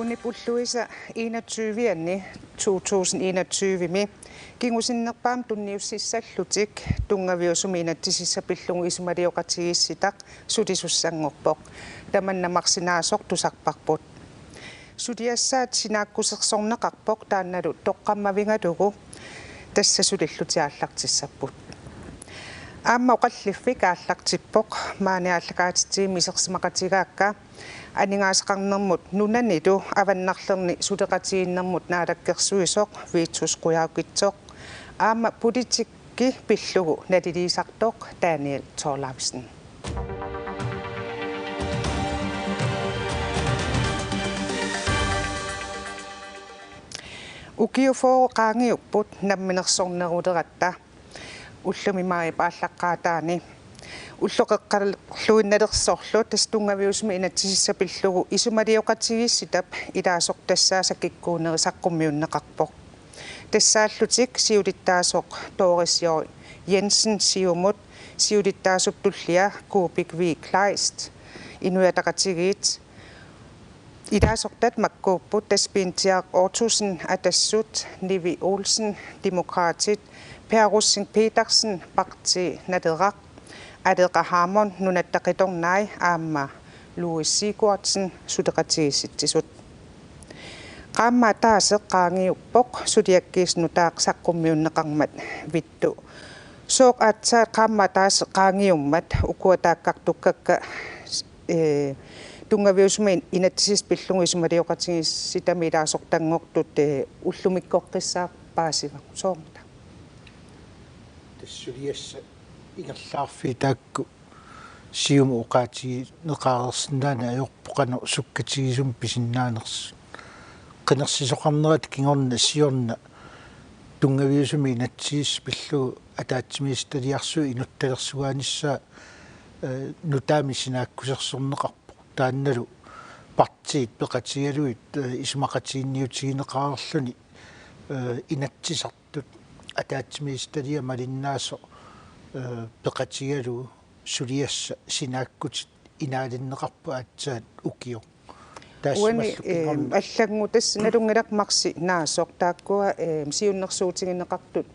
Juni pulluisa 21. 2021 kingusinnerpaam tunniussissallutik tungaviusumina-tisissapillungu isumaliuqatigissitaq sutisussanngorpoq tamannamaqsinaasoq tusarparput sutiassaat sinaakkusersorneqarpoq taannalu toqqammavingalugu tassasullutiaallartissapput aamma Oqaliffik aallartippoq maaniaallakaatitiimi isersimaqatigaakka aningaasaqarnermut nunanilu avannarlerni suleqatiginnermut naalakkersuisoq viitsusquyaukitsoq aamma politikki pillugu naliliisartoq Daniel Torlavsen ukiufoo qaangiupput namminersorneruleratta ullumi mai paallaqqaataani ulloqeqqarluinnalersorlu tastungaviusmi inatisissapillugu isumaliuqatigissitap ilaasoq tassaasakikkuunerisaqqumiunneqarpoq tassaallutik siulittaasoq Dorisjoi Jensen siumut siulittaasup Kuupik Kleist inuataqatigiit ilaasoqtat makkuupput taspiintiaq Ortusen atassut Nivi Olsen demokraatit Per Russin Petersen parti naderaq adeqahaamon nunattaqitornai aamma Louis Sigurdsen suteqatigisittisut qaamma taaseq qaangiuppoq sutiakkiisnutaaqsaqqummiunneqarmat vittu sooq aatsaa qaamma taaseq qaangiummat ukuataaqqartukkakka tungaviusmin inattisispillungu isumaliuqatigissitami ilaasortanngortut ullumikkoqqissaaq paasiva soomta tassuriassa ingerlaarfi taakku sium uqaati neqaarersinaana ajorpoqana sukkatigisum pisinnaaners qinersisoqarnerat kingorna siorna tungaviusumi inatsis pillu ataatsimiistaliarsu inuttalersuaanissaa nutaami sinaakkusersorneqarpoq taannalu partiit peqatigaluit isumaqatiinniutigineqaarerluni inatsisartut ataatsimiistalia malinnaaso peqatigalu suliassa sinaakkutit inaalinneqarpu aatsaat ukio taasmalluqingorna аллаггутас налунгилақмарси наасоқ тааккуа сиуннерсуутигинеқартут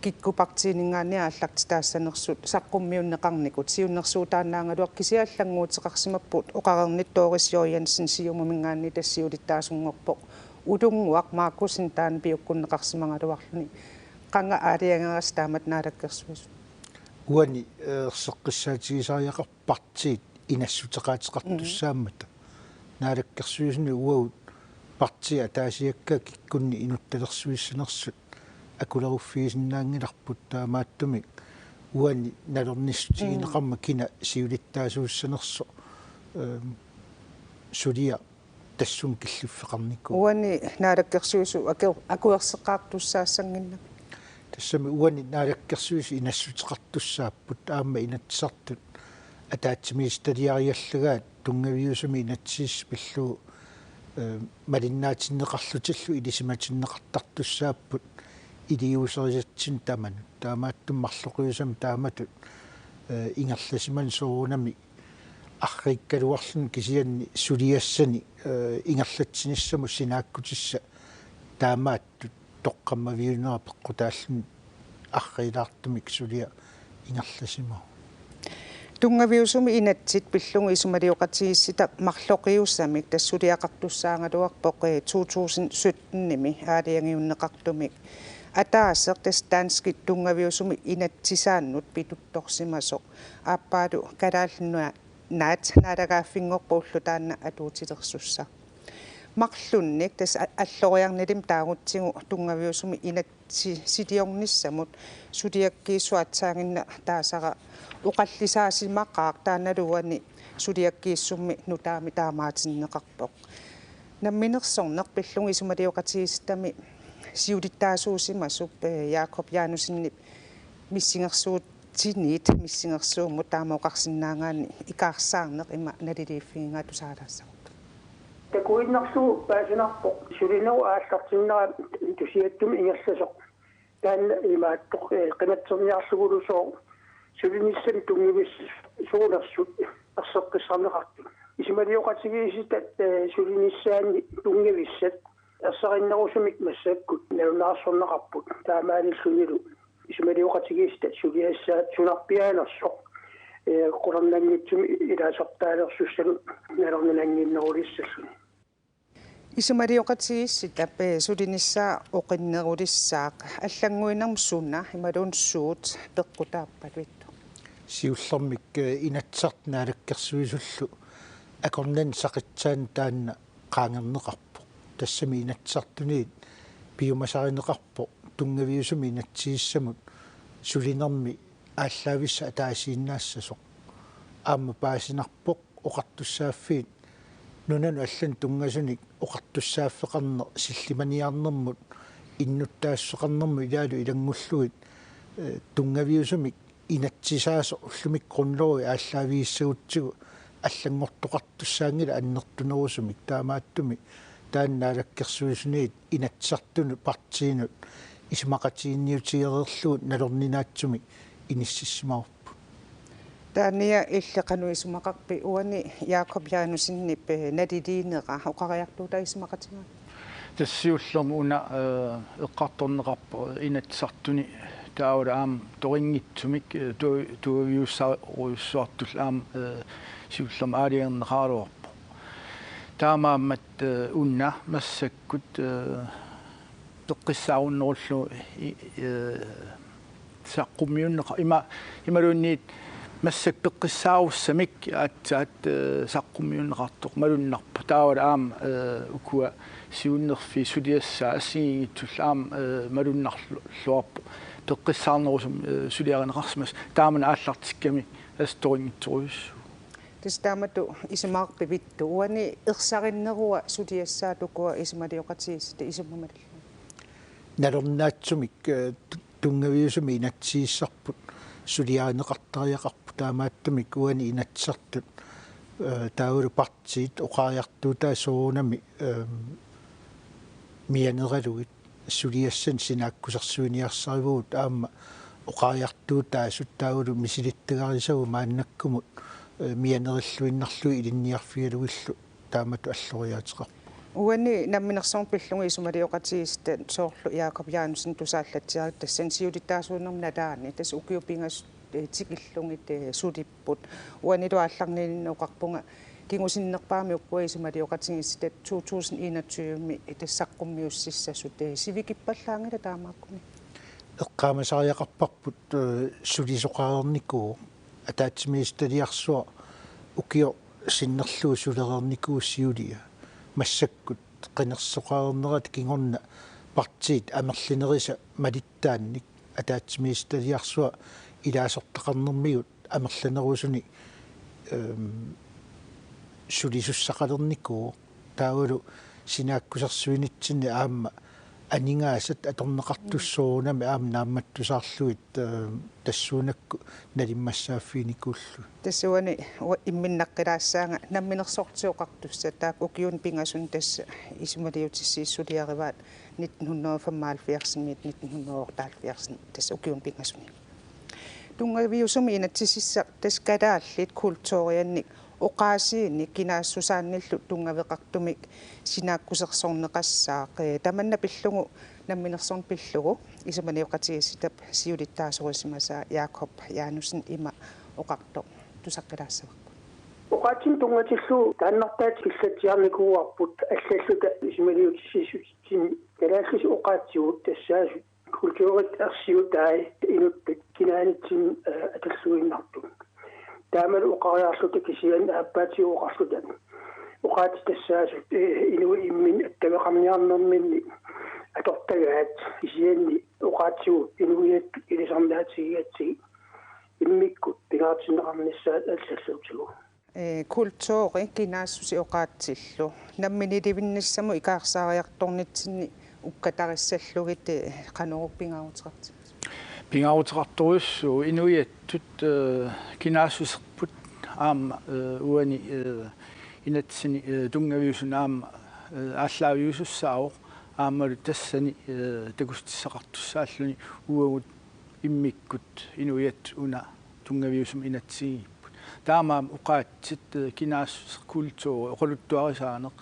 киккупартиинингаания алларти таассанерсут саққуммиуннеқарникут сиуннерсуутаанаангалуақ кисиаллангуутеқарсимаппут оқарернит Dorisjoi Jensen сиумумингаанни тассиулиттаасунгорпоқ улунгуақ мааккусин таан пиуккуннеқарсимангалуарлуни qanga aaliangeras taamat naalakkersuis uani erseqqissaatigisariaqarpartiit inassuteqaateqartussaamata naalakkersuisni uaut partia taasiakka kikkunni inuttalersuissanersut akuleruffiisinnaangilarput taamaattumi uani nalornissutigineqarma kina siulittaasuussanerso sulia tassum killuffeqarnikku uani naalakkersuisu akuerseqqaartussaasanginna tassami uani naalakkersuisi inassuteqartussaapput aamma inatsartut ataatsimiistaliariallagaat tungaviusumi inatsiis pillu malinnaatineqarlutillu ilisimatinneqartartussaapput iliuseriatsin tamanut taamaattum marloqiusam taamatut ingerlasiman soorunami арриккалуарлун кисианни сулиассани ингерлатсинissаму синааккутисса таамааттут тоққаммавиунера пеққутааллун аррилаартумик сулиа ингерласимау тунгавиусуми инатсит пиллунгу исумалиоқатигиссита марлоқиуссамик тассулиақартуссаангалуарпоқ 2017-ними аалиангиуннеқартумик атаасеқ тас данскит тунгавиусуми инатсисааннут питутторсимасоқ ааппаалу калааллунуа naat naadagaaffingorpuullu taanna atuutilersussa marlunnik tas alloriarnilim taagutsigu tungaviusumi inatsi sitiornissamut suliakkiissuatsaanginna taasara uqallisaasimaqqaaq taannaluani suliakkiissummi nutaami taamaatinneqarpoq namminersorneq pillungi isumaliuqatigistami siulittaasuusimasup Jakob Janusinnip missingersuut tinit missingersuumut taamoqarsinnaangaani ikaarsaarneq ima naliliiffiingaatusaalassaq takuinnersu paasinarpoq sulinau aallartinnera tusiattumi ingerlasoq taanna imaattoq qimatserniarlugulusoq sulinissam tungivis suulersut erseqqissarneqartu исималиоқатигииситат сулиниссаани тунгависсат ассариннерусумик массаккут налунаарсорнеқарпут таамаалиллунилу исималиоқатигииситат сулиассаат сунарпиаанерсоқ qulornanngitsumi ilaasartaalersussalu nalornananginnerulissalluni исумалиоқатигисситап сулинissaa оқиннерулissаақ аллангуинерм сунна ималуунсуут пеққутаарпалуитту сиуллэрмик инатсарт наалаккерсуисуллу акорнан сақитсаан таанна qaangerneqarpu тассами инатсартуниит пиумасаринеқарпо тунгавиусуми инатсииссамут сулинерми ааллаависса атаасииннаассасоқ аама паасинарпоқ оқартуссааффиит нунану аллан тунгасуник оқартуссааффеқарне силлиманиарнэрмут иннуттаассеқарнэрму илаалу илангуллуит тунгавиусумик инатсисаасо уллумик qunlori ааллаавииссагутсигу аллангортоқартуссаангила аннертунерусумик таамааттуми тааннаалаккерсуисуниит инатсартуну партиинут исмақатиинниутиерерлуут налорнинаатсумик иниссиссимаарпу таания иллеқану исмақарпи уани Jakob Janusиннип налилиинера оқариартуута исмақатигаа тассиуллерму уна эққарторнеқарпо инатсартуни тааула аам торингитсумик туавиуссааруйуссуартул аам сиуллерма аалиернеқаалуарпо таамааммат унна массаккут теққиссааруннеруллу саққумиуннеқа ималуунниит массак пеққиссааруссамик аатсаат саққумиуннеқартоқ малуннарпу тааула аам укуа сиуннерфи сулиассаа ассигингитсулла аам малуннарлуарпу пеққиссаарнерусум сулиаринеқарсимас таамана ааллартикками асторингитсоруйуссу тестамату исмаарпи витту уани ерсариннеруа сулиассаа тукуа исмалиоқатигиссита исуммамалла налорнаатсумик тунгавиусуми инатсииссарпут сулиаанеқартариақарпу таамааттумик уани инатсартут таавулу партиит оқариартуутаа соонами мианералугит сулиассан синааккусерсуиниарсаривуут аама оқариартуутаа суттаавулу мисилиттагарисагу мааннаккумут мианериллуиннарлуи илинниарфиалугиллу таамату аллориаатеқарпу уани намминерсорн пиллунги исумалиоқатигиста соорлу Jakob Janusин тусааллатсиарит тассан сиулитаасуунерм налаани тас укиупингас тикиллунгит сулиппут уани туаалларниннеоқарпунга кингусиннерпаами уккуа исумалиоқатигиссита 2021ми тассаққуммиуссиссасут сивикиппаллаангила таамааккуни эққаамасариақарпарпут сулисоқарерникуу атаатсимиисталиарсуа укио синнерлуу сулерерникууссиулия массаккут qinерсоқарернерат кингорна партиит амерлинериса малиттаанник атаатсимиисталиарсуа илаасортақарнэрмигут амерлинерусуни сулисуссақалерникуу таавалу синааккусерсуинитсинни аама анингаасат аторнеқартуссоонами аама наамматтусаарлуит тассуунакку налиммассааффиникууллу тассуани имминнаққилаассаанга намминерсортиоқартуссаа таак укиун пингасун тасса исумалиутиссииссулиариваат 1975 1978 тасса укиун пингасуни тунгавиусуми инатсисисса тас Kalaallit культурианник оқаасиинни кинаассусаанниллу тунгавеқартумик синааккусерсорнеқассаақ таманна пиллугу намминерсорн пиллугу исумалиоқатигисситап сиулиттаасорисимасаа Jakob Janusин има оқарто тусаққилаассаварпут оқаатин тунгатиллу тааннартаат киллатсиарникууарпут аллаллута исумалиутиссисутсин Kalaallit оқаатсиут тассаасу культурит арсиутай инуттак кинаанитсин аталлуиннарту таамал оқариарлута кисиан ааппаатиуоқарлута оқаати тассаасут инуи иммин аттавеқарниарнэрминни атортагаат кисианни оқаатсуут инуиат илисарнаатигиатси иммиккут пигаатсинеқарниссаат аллаллутигу культури кинаассуси оқаатсиллу намминиливинниссаму икаарсаариарторнитсинни уккатариссаллугит каноруппингаагутеқарти пингаагутеқарторуссу инуиаттут кинаассусерпут аама уани инатсини тунгавиусун аама ааллаавиусуссаавоқ аамалу тассани такустиссақартуссааллуни уагут иммиккут инуиат уна тунгавиусум инатсигиппут таамаам уqaatsit кинаассеркултуу оқалуттуарисаанеқ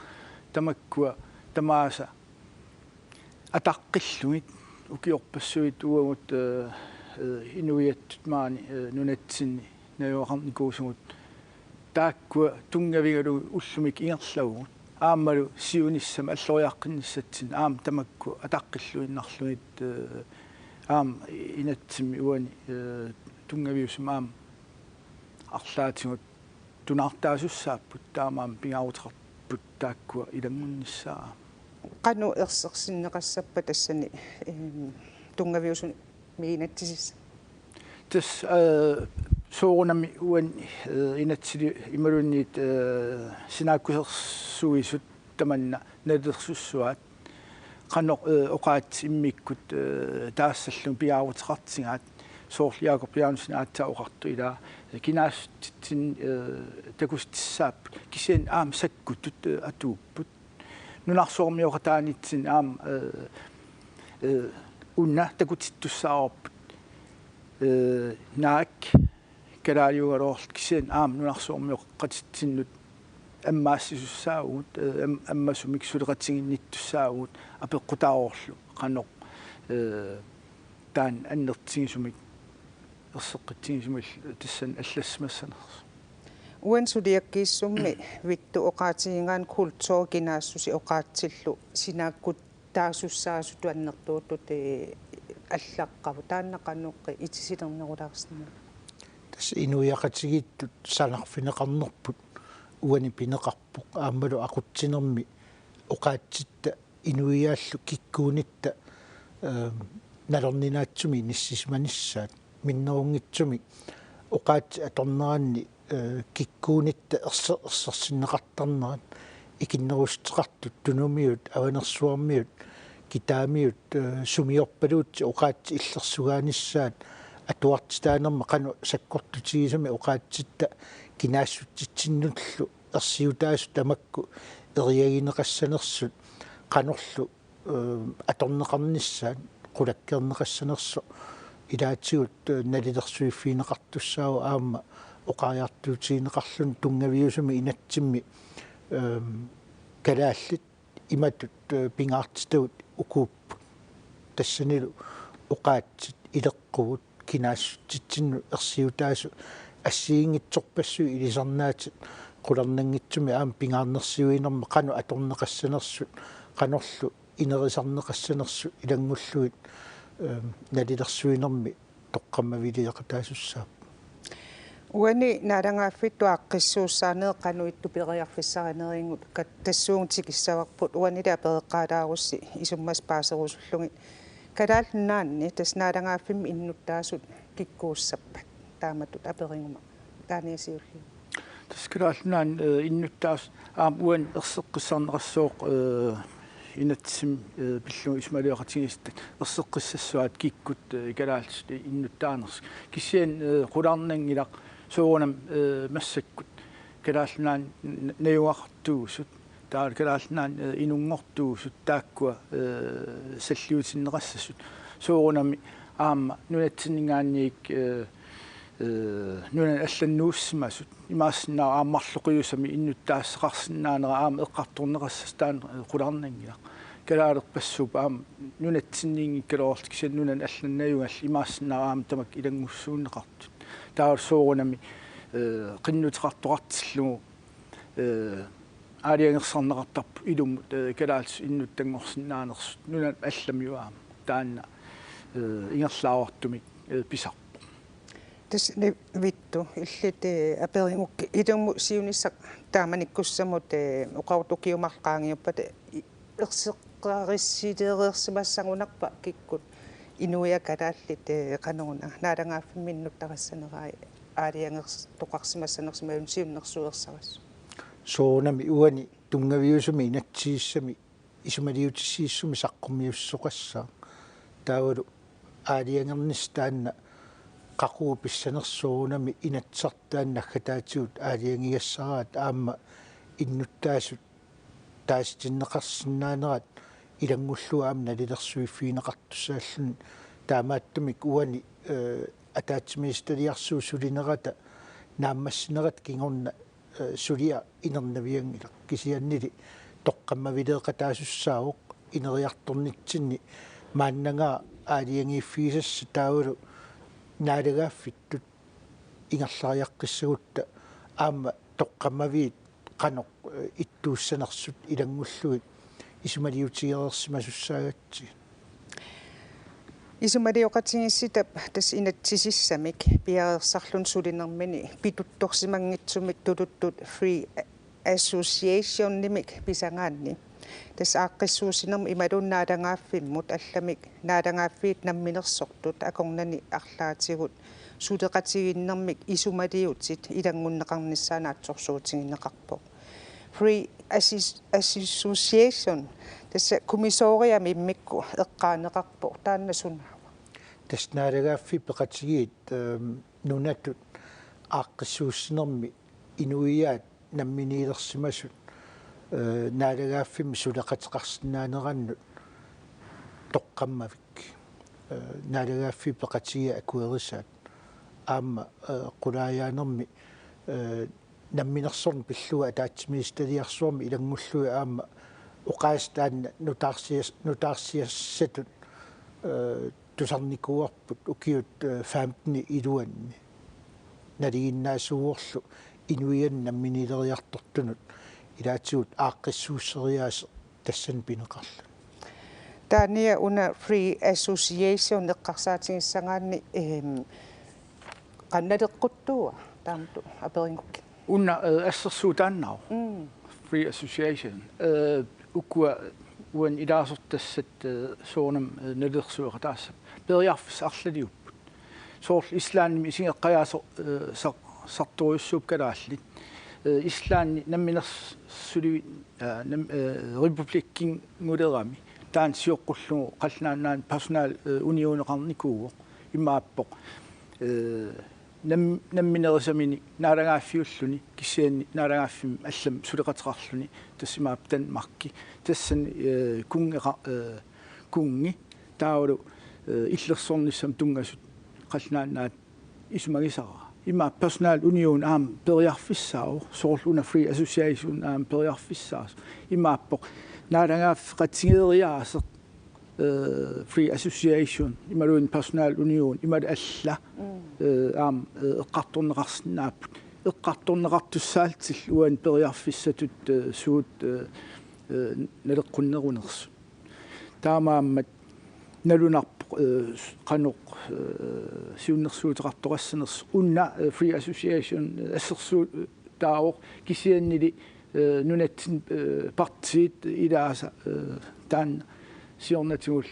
тамаккуа тамааса атаққиллугит укиорпассуит уагут инуиаттут маани нунатсинни наюақарникуусугут тааккуа тунгавигалу уллумик ингерлаугут ааммалу сиуниссама аллориаққинниссатсин аам тамакку атаққиллуиннарлугит аам инатсими уани тунгавиусум аам арлаатигут тунартаасуссааппут таамаам пингаарутеқарпут тааккуа илангунниссаа qanu ersersinneqassappa tassani tunggaviusun miinatsisissa тас соорунами уан инатсили ималунниит синааккусерсуисут таманна надерсуссуат qanoq oqaat immikkut taassallum piaarutеқартингаат соорлиаақор пиаанусина аатсаоқарту илаа кинаассутсин такустиссаап кисиан аам саккутут атууппут нунарсуормиоқатаанитсин аам унна такутиттуссаарпут наак Kalaallit кисиан аам нунарсуормиоққатитсиннут аммаассисуссаагут аммасумик сулеқатсигинниттуссаагут апеққутааорлу qanoq таан аннертигисумик ерсеққитсигисумил тассан аллассмассанерс uansuliakkiissummi vittu oqaatigingaan kultuur kinaassusi oqaatsillu sinaakut taasussaasu tuannertuutut аллаққаву тааннақаннуққи итисилернерулаарсна тас инуяқатигиттут санарфинеқарнерпут уани пинеқарпуқ ааммалу ақутсинерми оqaатситта инуиааллу киккуунитта налернинаатсуми ниссисманиссаат миннерунгитсуми оqaатси аторнеранни киккуунитта ерсерсиннеқартарнерат икиннерустеқартут тунумиут аванерсуармиут китаамиут сумиорпалуутси оqaатси иллерсугааниссаат атуартитаанерма қану саккортутигисами оqaатситта кинаассутситсиннуллу ерсиутаасу тамакку эриагинеқассанерсут qanorlu аторнеқарниссаат qulakkerneqassanersu илаатсигут налилерсуиффинеқартуссаау аама оқариартуутигинеқарлун тунгавиусуми инатсимми Kalaallit иматут пингаартитагут укууппу тассанилу оqaатсит илеққугут кинаассутситсинну ерсиутаасу ассиингитсорпассуи илисарнаатит qulernangitsumi aam pingaarnersiuinerma qanu atorneqassanersut qanorlu inerisarneqassanersut ilangulluit nalilersuinermi toqqammaviliaqataasussaap uani naalangaaffittu aqqissuussaaneq qanu ittuperiarfissarineeringut tassuungtikissavaqput uanila apereqqaalаарussi isummas paaserusullungi Kalaallit tasnaalangaaffimmi innuttaasut kikkuussappat taamatut aperinguma taaniasiulli таскалаалнаан иннуттаас аам уан ерсеққиссарнеқассооқ инатсим пиллуг исмалиоқатигистат ерсеққиссассуаат киккут Kalaallit иннуттаанерс киссиан qulарнангилақ соонам массаккут Kalaallit наюартуусут таа Kalaallit инунгортуусут тааккуа саллиутиннеқассасут соонами аама нунатсиннгаанниик нунан алланнууссимасут имаассинаа ааммарлуқиусами иннуттаассеқарсинаанера аама эққартурнеқассас таан qulарнангила Kalaallit аам нунатсинниингиккалоорлу кисан нунан алланнаюгал имаассинаа аама тамак илангуссууннеқартут таавал соорунами qinnuteqartuqartillугу аалиангерсарнеқартарпу илуммут Kalaallit иннуттангорсинаанерсут нунан алламиуаама таанна ингерлаавартумик писар tas ne vittu illite aperingukki idummu siunissaq taamanikkussamut oqautukiumarqaangiuppat erseqqarissiiteerersimassangunarpa kikkut inuia Kalaallit qanuna naalangaaffimminnuttaqassanerai aaliangers toqarsimassanersimaun siunnersuersaras soonami uani tungaviusumi inatsiissami isumaliutissiissumi saqqummiussoqassa taavalu aaliangernistaanna qaquupissanersuunami inatsartaannaggataatigут aaliangiassaraat aamma innuttaasut taastinneqarsinnaaneraat ilangullu aam nalilersuiffiineqartussaallun taamaattumik uani ataatsimistaliarsuusulinerata naammassinnerat kingorna sulia inernaviangila kisiannili toqqammavileeqataasussaavoq ineriartornitsinni maannanga aaliangiiffiisassa taavulu naalagaaffit ingerlariaqqissagutta aamma toqqammaviit qanoq ittuussanersut ilangulluit isumaliutigereersimasussaagatti isumaliоqatigissitab tas inatsisissamik piareersarlun sulinermini pituttorsimangitsumik tuluttut free association nimik pisangaanni tas aaqqissuusinermi imalunnaadangaaffimut allamik naadangaaffit namminersortut akornani arlaatigut suleqatiginnermik isumaliutit ilangunneqarnissaanaatsorsuutiginneqarpoq free association tässä kommissoriami immikku eqqaaneqarpoq taannasunnaawa tasnaalagaaffi peqatigiit nunatut aaqqissuussinermi inuiyaat namminiilersimasut naalagaaffimi suleqateqarsinnaanerannut toqqammavik naalagaaffi peqatigia akuerisaat aamma qulaajaanermi namminersorn pillua ataatsimiistaliarsuarmi ilangullui aamma uqaastaanna nutaarsiassatut tusarnikuarput ukiut 15 iluanni naliginnaasuuorlu inuian namminileriartortunut ilaatigut aaqqissuusseriaas tassan pineqarlu taania una free association eqqarsaatigissangaanni qannaleqquttua taamtu aperingukkit una assersuutaannau free association ukua uan ilaasortassat soonam nalersuuqataassa periarfis arlaliupput soorl islaanimi isingeqqajaaso sartoriussuup kalaallit islaanni namminersuli republikkin ngulerami taan siuqqullugu qalnaannaan personal unioneqarnikuugo immaappoq nammineresamini naalagaaffiulluni kissianni naalagaaffim allam suleqateqarluni tassimaaptan marki tassan kungi taulu illersornissam tungasut qalnaannaat isumagisara imma personal union aam periarfissaao soorluna free association aam periarfissaas immaappoq naalagaaf qatigeriaaser free association imaluun personal union imal alla aam eqqartorneqarsinnaaput eqqartorneqartussaaltil uan periarfissatut suut naleqqunnerunersu taamaammat nalunarp qanoq siunnersuuteqartoqassanersu unna free association assersuut taawoq kisiannili nunatsin partiit ilaasa taan siornatigul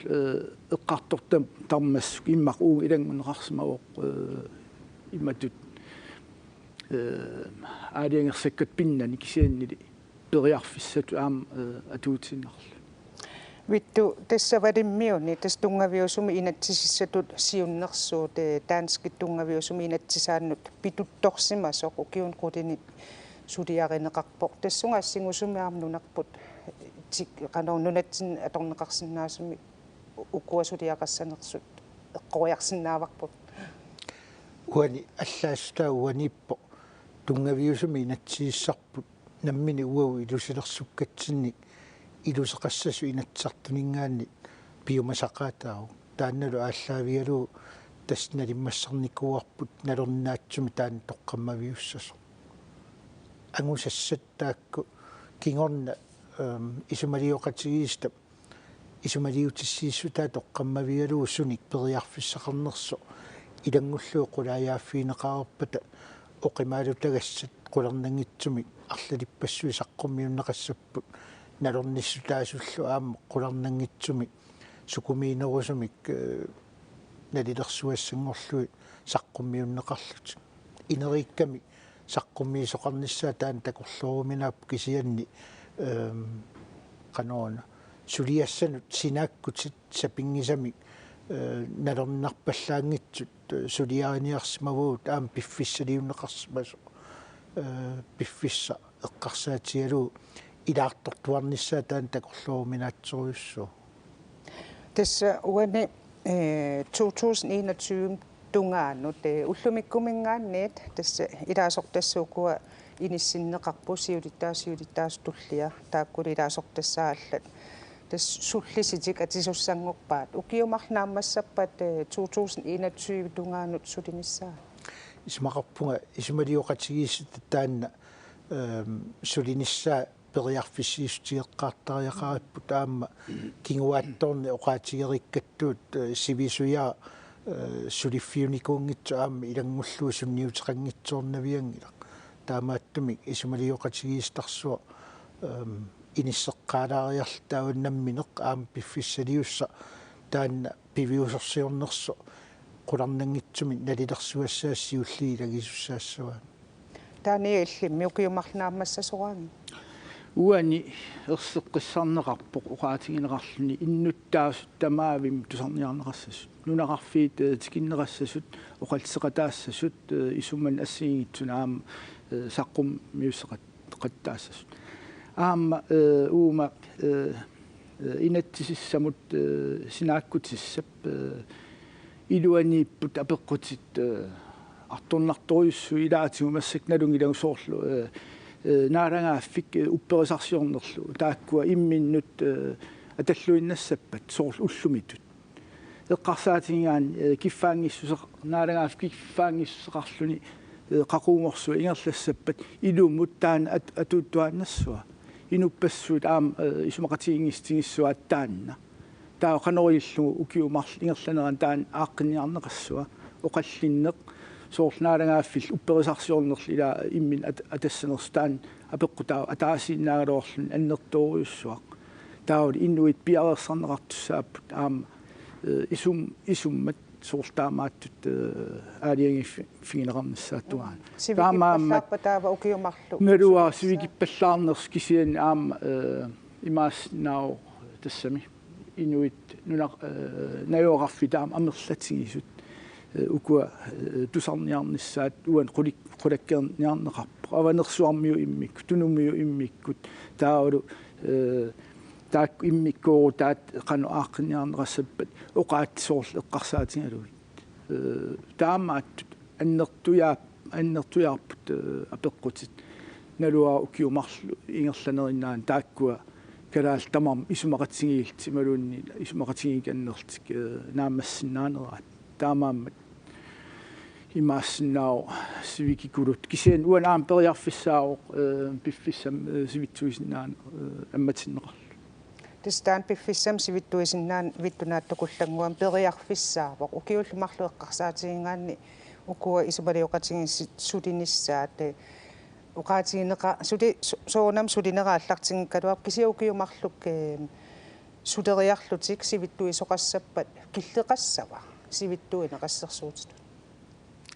eqqartortam tarmassuk immaq uu ilangunneqarsimaoq immatut aaliangersakkat pinnani kisiannili periarfissatu aam atuutinnarlu vittu tässä vadimmiuni tässä tungaviosumi inatsisissatut siunnersuut danskit tungaviosumi inatsisaannut pituttorsimasoq ukiun qutini suliarineqarpoq tassungassingusumi qanor nunatsin atorneqarsinnaasumi ukuasuliaqassanersut eqqoriarsinnaavarput uani allaasstaa uanippo tungaviusumi inatsiissarput nammini uau ilusilersukkatsini iluseqassasu inatsartuningaanni piumasaqaataau taannalu aalлaavialu tasnalimmassarnikuarput nalornaatsumi taan toqqammaviussaso angusassataakku kingorna isumaliuqatigiista isumaliutissiissutaa toqqammavialu sunik periarfissaqarnerso ilangullu qulaajaaffiineqarerpata oqimaalutagassat qularnangitsumik arlalippassui saqqummiunneqassapput nalornissutaasullu aamma qularnangitsumik sukumiinerusumik nalilersuassangorlui saqqummiunneqarlut ineriikkami saqqummiisoqarnissaa taan takorluruminaap kisianni qanoona suliassanut sinaakkutit sapingisamik nalornarpallaangitsut suliariniarsimavuut aam piffissaliunneqarsimaso piffissa eqqarsaatigalu ilaartortuarnissaa taan takorluruminaatsoruyussuu tässä uani 2021 tungaanu te ullumikkumingaanniit tassa ilaasortassuukua inissinneqarpu siulitaasiulitaastullia taakkuli ilaasortassaallat tas sullisitik atisussanngorpaat ukiumarnaammassappat 2021 tungaanut sulinissaa ismaqarpunga ismalioqatigiissat taanna sulinissaa periarfissiistieqqaartariaqarippu taamma kinguaattorni oqaatigerikkattuut sivisuyaa suliffiunikuungitsu aamma ilangullu sunniuteqanngitsoornaviangila taamaattumi ismalioqatigiistarsua inisseqqaalaariartaunnammineq aamma piffissaliussa taanna piviusorsiornerso qularnangitsumi nalilersuassaassiulli lagisussaassuaa taani illimmi ukiumarnaammassasoraangi uani erseqqissarneqarpoq uqaatigineqarluni innuttaasut tamaavim tusarniarneqassasut nunaqarfiit tikinneqassasut oqalseqataassasut isumman assiingitsuna aamma saqqum miusseqattaassasut aamma uuma inatsissamut sinaakkutissap iluaniipput apeqqutit artornartoriussu ilaatiumassak nalungilagusoorlu naarangaaffik upperisarsiornerlu taakkua imminnut atalluinnassappat soorlu ullumitut eqqarsaatingaan kiffaangissuseq naarangaaf kiffaangissuseqarluni qaquumorsua ingerlassappat ilumut taana atuuttuaannassua inupassuut aam isumaqatigingistingissuaat taanna taa qanorillugu ukiumarl ingerlaneran taan aaqqinniarneqassua oqallinneq soornaarangaaffill upperisarsiornerl ila immin atassanerstaan apeqqutaa ataasiinnaagaluorlun annertoriussuaq taawli innuit piarersarneqartussaapput aama isummat soortaamaattut aaliangifingineqarnissaattugaan taamaammat taava ukiumarlu nalua sivikippallarners kisian aama imaasnao tassami inuit nunaq najoqarfi taam amerlatigisut ukua tusarniarnissaat uan qulakkerniarneqarpo avanersuarmiu immik tunummiu immikkut taulu taak immikkoru taat qanu aaqqinniarneqassappat oqaattisoorl eqqarsaatingaluit taamaattut annertujaarput apeqqutit nalua ukiumarlu ingerlanerinnaan taakkua kalaal tamam isumaqatsigiilti maluunni isumaqatigikannertik naammassinnaaneraat taamaammat imaassinnao sivikikulut kisian uan aam periarfissaao piffissam sivitsuisinnaan ammatinneqarlu tistaan piffissam sivittuisinnaan vittunaattokullanguam periarfissaavoq ukiullumarlu eqqarsaatigingaanni ukua isumalioqatigis sulinissaat uqaatigineqa suli soonam sulineraallartingikkaluap kisia ukiumarluk suderiarlutik sivittuisoqassappat killeqassava sivittuineqassersuutitut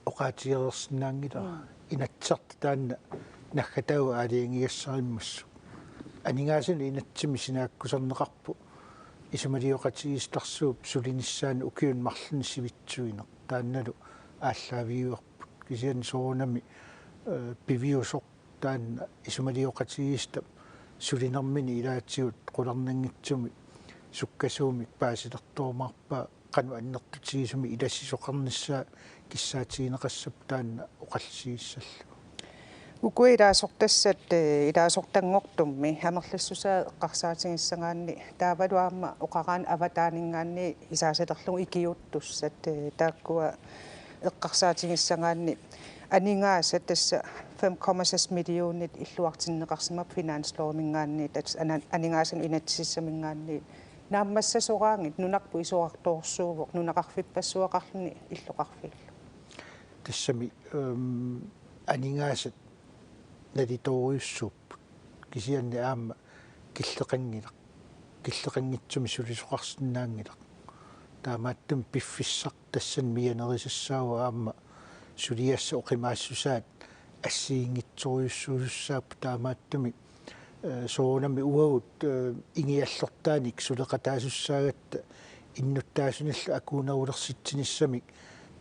oqaatigerersinaangila inatsart taanna naggatau aaliangiassarimmassu aningaasani inatsimi sinaakkuserneqarpu isumalioqatigistarsuup sulinissaan ukiun marluni sivitsuineq taannalu ааllaaviuarput kisian soonami piviusoq taanna isumalioqatigista sulinermini ilaatigut qularnangitsumi sukkasuumik paasilertormarpaa qanu annertutigisumi ilassisoqarnissaa kissaatigинеqassap taanna oqallsigissallu ukui ilaasortassat ilaasortanngortummi amerlassusaa eqqarsaatigissangaanni taavaluaamma oqaraan avataaningaanni isaasalerlugu ikiuttussat taakkua eqqarsaatigissangaanni aningaasat tassa 5,6 millionit illuartinneqarsimap finansloormingaanni tats aningaasan inatsissamingaanni naammassasoraangit nunarpu isuartoorsuuvoq nunaqarfippassuaqarluni illoqarfillu tassami aningaasat nalitoriussuupput kisianni aamma killeqangitsumi sulisoqarsinnaangilaq taamaattum piffissaq tassan mianerisassaava aamma suliassa oqimaassusaat assiingitsoriussuussaappu taamaattumi soonami uagut ingiallortaanik suleqataasussaagatta innuttaasunallu akuunarulersitsinissami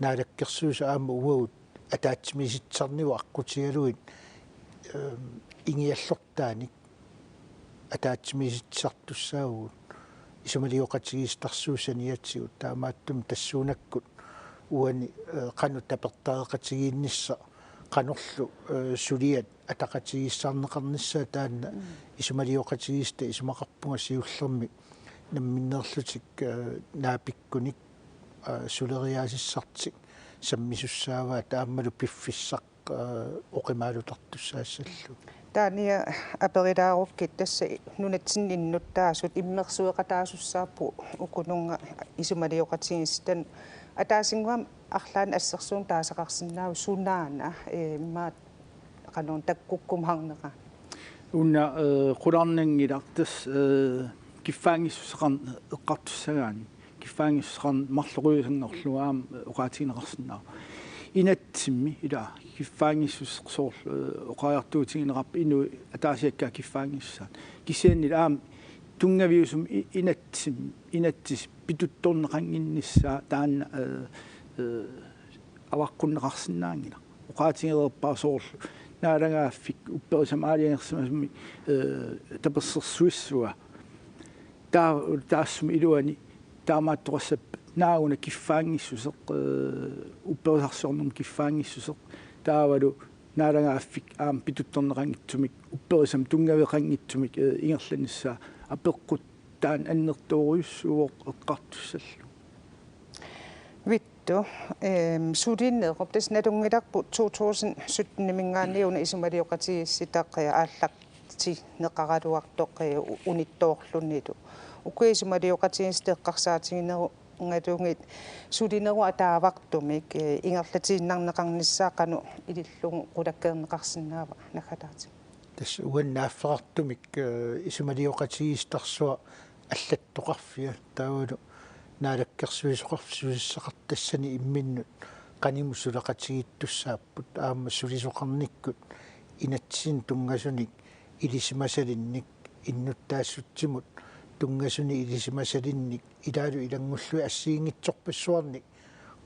naalakkersuusa aamma uagut атаатсимиситсарниву аққутигалуит ингиаллортааник атаатсимиситсартуссаагут исумалиоқатигистарсуусаниатсигут таамааттум тассуунаккут uani qanu tapertaaqatigiinnissa qanorlu suliat ataqatigiissarneqarnissa taanna isumalioqatigiista isumaqarpunga siullermi namminnerlutik naapikkunik suleriaasissartik sammisussaavaa taammalu piffissaq oqimaalutartussaasallu taania aperidaarufkit tassa nunatsin innuttaasut immersueqataasussaapu ukununga isumalioqatigistan ataasinguam арлаан ассерсуун таасақарсинаау сунаана маат канон таккуккум харнера унна qulaarnanngilartas kiffaangissuseqarn eqqartussaгаани kiffaangissuseqarn марлуquyusангорлуаам уqaатигинеқарсинаа инатсимми ила kiffaangissuseqsoor уqaajартуутигинеқарпа ину атаасиаккаа kiffaangissusaat кисианнила аам тунгавиусум инатсис питутторнеқангиннissaa таанна аваққуннеқарсинаангила уqaатигерерпаасоорлу наалагааффик упперисам аалиангерсимасми таперсерсуиссуа таассуми илуани таамааттоқассап наагуна киффаангиссусеқ упперисарсуорнум киффаангиссусеқ таавалу наалагааффик аам питутторнеқангитсумик упперисам тунгавеқангитсумик ингерланиссаа апеққут таан аннертооруйуссуоқ эққартуссаллу vittu suudinneerup tas natungilaqpu 2017 mingaanniuna isumalioqatigiissitaqqa аалларти неқараluartoq унитtoorlunnitu ukkuisumalioqatigisteqqarsaatigineru ngatungit suudineru ataavaqtumik ingerlatiinnarneqarnissaa qanu ilillugu qulakkeerneqarsinnaava nakataati tas uannaafferartumik isumalioqatigiistarsua аллаттоқарфиа таавалу наалаккерсуисоқарсуиссақартассани имминнут qaнимусулеқатигиттуссааппут аама сулисоқарниккут инатсин тунгасуник илисимасалинник иннуттаассутсимут тунгасуни илисимасалинник илаалу илангуллуи ассиингитсорпассуарник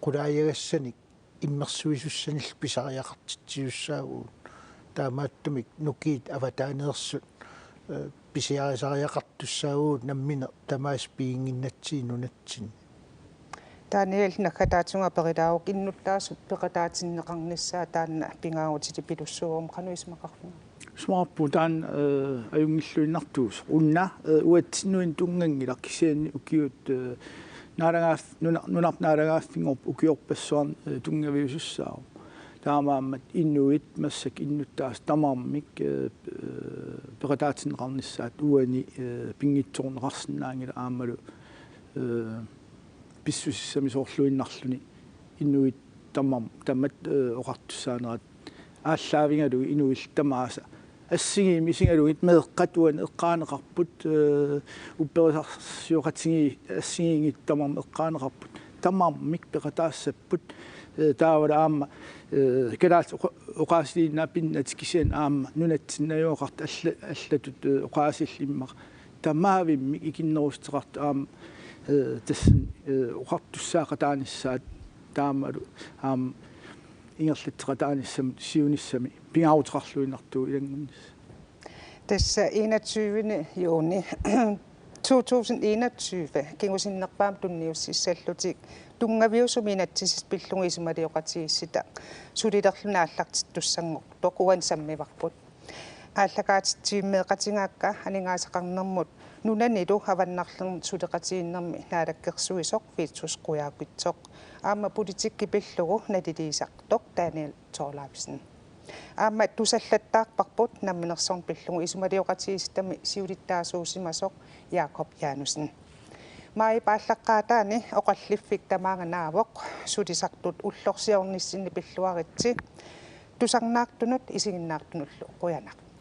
qulaayaгассаник иммерсуисуссанил писариақартитсиуссаагуут таамааттумик нукиит аватаанеерсут писиарисариақартуссаагуут наммина тамаас пиингиннатсиинунатсин Daniel nakataatsunga peridauq innuttaasut peqataatsinneqarnissaa taanna pingaagutiti pilussuurum qanuismaqarfuna смарпу таан аюнгиллуиннартуус унна уатсиннуин тунгангила кисианни укиут наалагааф нунарнаалагааффингорп укиорпассуар тунгавиусуссаа таамааммат иннуит массак иннуттаас тамаармик ператаатиннеқарнissaat уани пингитсорнеқарсинаангила аамалу писсусиссами соорлуиннарлуни иннуит таммат оқартуссаанерат ааллаавингалу инуил тамааса ассигими сингалугит меэққатуан эққаанеқарпут упперисарсиоқатсиги ассигингит тамарм эққаанеқарпут тамаармик пеқатаассаппут таавала аама калаат оqaасилинаа пиннат кисиан аама нунатсиннаёоқарт аллатут оqaасиллиммақ тамаавимми икиннерустеқарт аама тассан оqartussaaqa таамалу аама ингерлатсеқатааниссам сиуниссами пингаарутеқарлуинартуу илангуннис тасса 21 юуни 2021 кингусиннерпаам тунниуссиссаллутик тунгавиусуминатсисис пиллугисумалиоқатигиссита сулилерлуна аллартиттуссангортоқ уан саммиварпут ааллагаатитсииммеэқатингаакка анингаасақарнэрмут нунанилу хаваннарлермут сулеқатигиннэрми наалаккерсуисоқ фиитсусқуяакуитсоқ аама политикки пиллугу налилиисартоқ Daniel Torlapsen аама тусаллаттаарпарпут намминерсорн пиллугу исумалиоқатигистами сиулиттаасуусимасоқ Jakob Janussen май пааллаққаатаани Oqaliffik тамааганаавоқ сулисартут уллорсиорниссинни пиллуаритси тусарнаартунут исигиннаартунуллу қуянақ